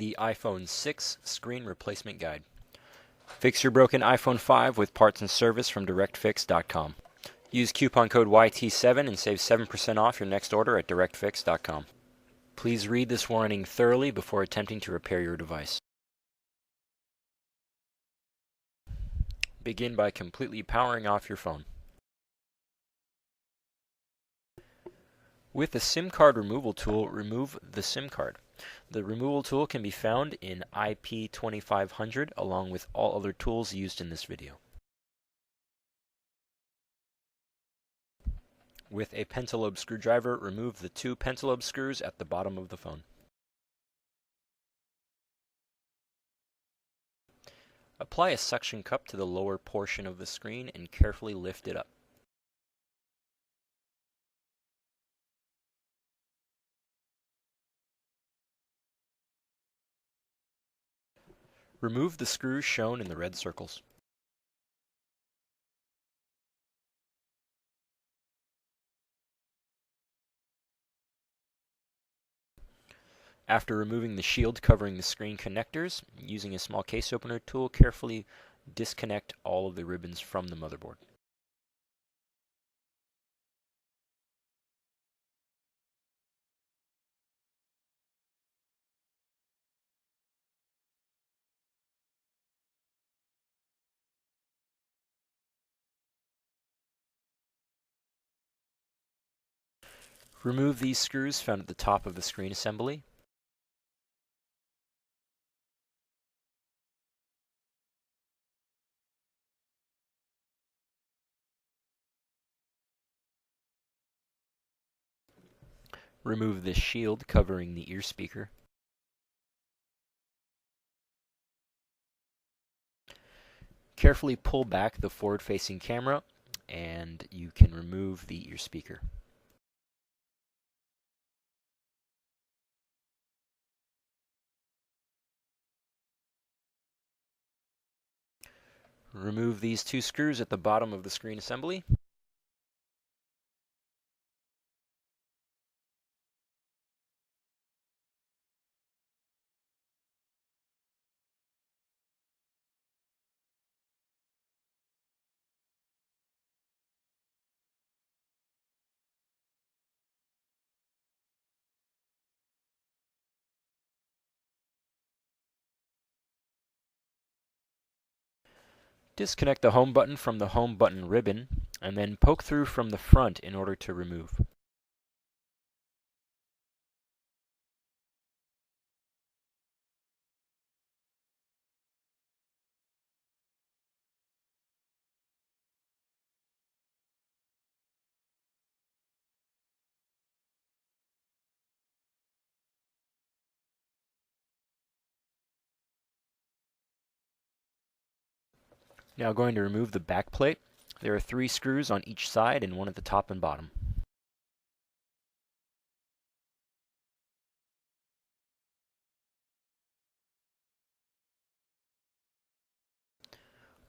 The iPhone 6 Screen Replacement Guide. Fix your broken iPhone 5 with parts and service from directfix.com. Use coupon code YT7 and save 7% off your next order at directfix.com. Please read this warning thoroughly before attempting to repair your device. Begin by completely powering off your phone. With the SIM card removal tool, remove the SIM card. The removal tool can be found in IP2500 along with all other tools used in this video. With a pentalobe screwdriver, remove the 2 pentalobe screws at the bottom of the phone. Apply a suction cup to the lower portion of the screen and carefully lift it up. Remove the screws shown in the red circles. After removing the shield covering the screen connectors, using a small case opener tool, carefully disconnect all of the ribbons from the motherboard. Remove these screws found at the top of the screen assembly. Remove the shield covering the ear speaker. Carefully pull back the forward-facing camera and you can remove the ear speaker. Remove these 2 screws at the bottom of the screen assembly. Disconnect the home button from the home button ribbon and then poke through from the front in order to remove. Now going to remove the back plate. There are 3 screws on each side and one at the top and bottom.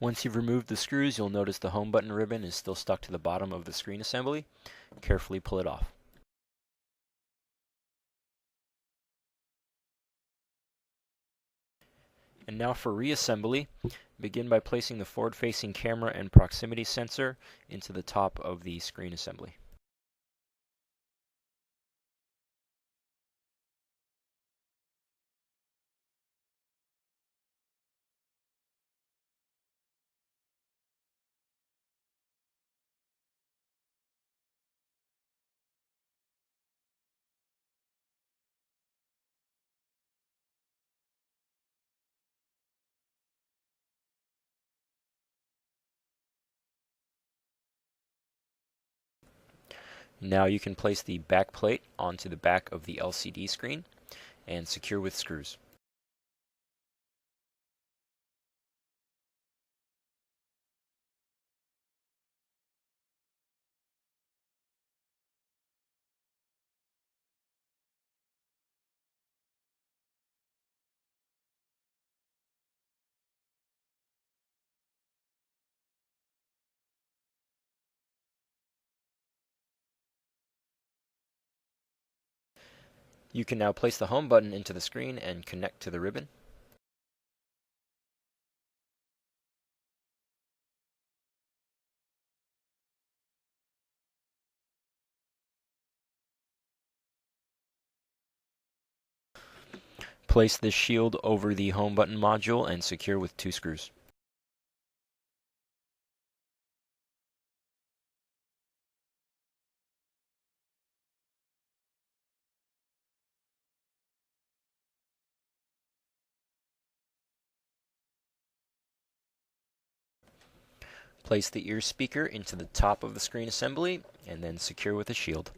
Once you've removed the screws, you'll notice the home button ribbon is still stuck to the bottom of the screen assembly. Carefully pull it off. And now for reassembly, begin by placing the forward-facing camera and proximity sensor into the top of the screen assembly. Now you can place the back plate onto the back of the LCD screen and secure with screws. You can now place the home button into the screen and connect to the ribbon. Place this shield over the home button module and secure with 2 screws. Place the ear speaker into the top of the screen assembly and then secure with a shield.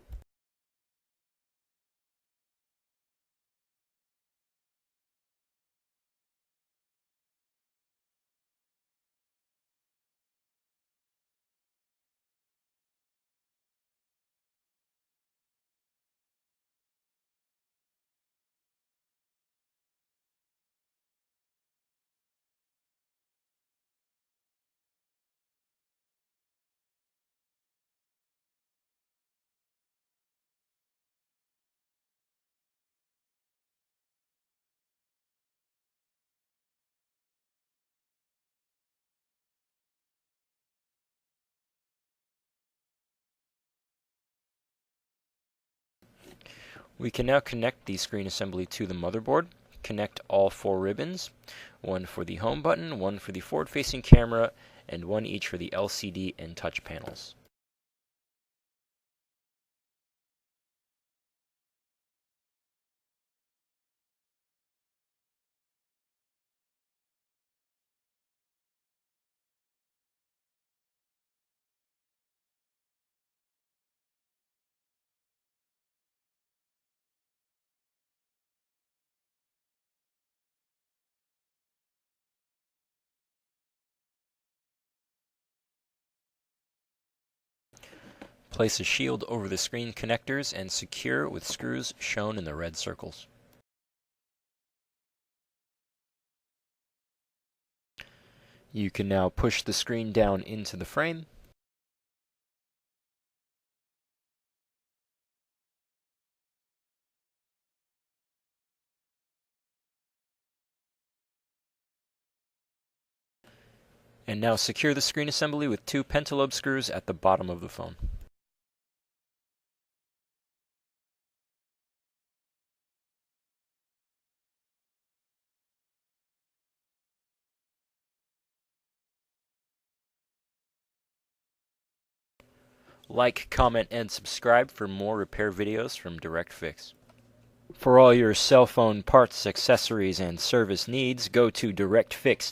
We can now connect the screen assembly to the motherboard. Connect all 4 ribbons, one for the home button, one for the forward-facing camera, and one each for the LCD and touch panels. Place a shield over the screen connectors and secure with screws shown in the red circles. You can now push the screen down into the frame. And now secure the screen assembly with 2 pentalobe screws at the bottom of the phone. Like, comment, and subscribe for more repair videos from DirectFix. For all your cell phone parts, accessories, and service needs, go to DirectFix.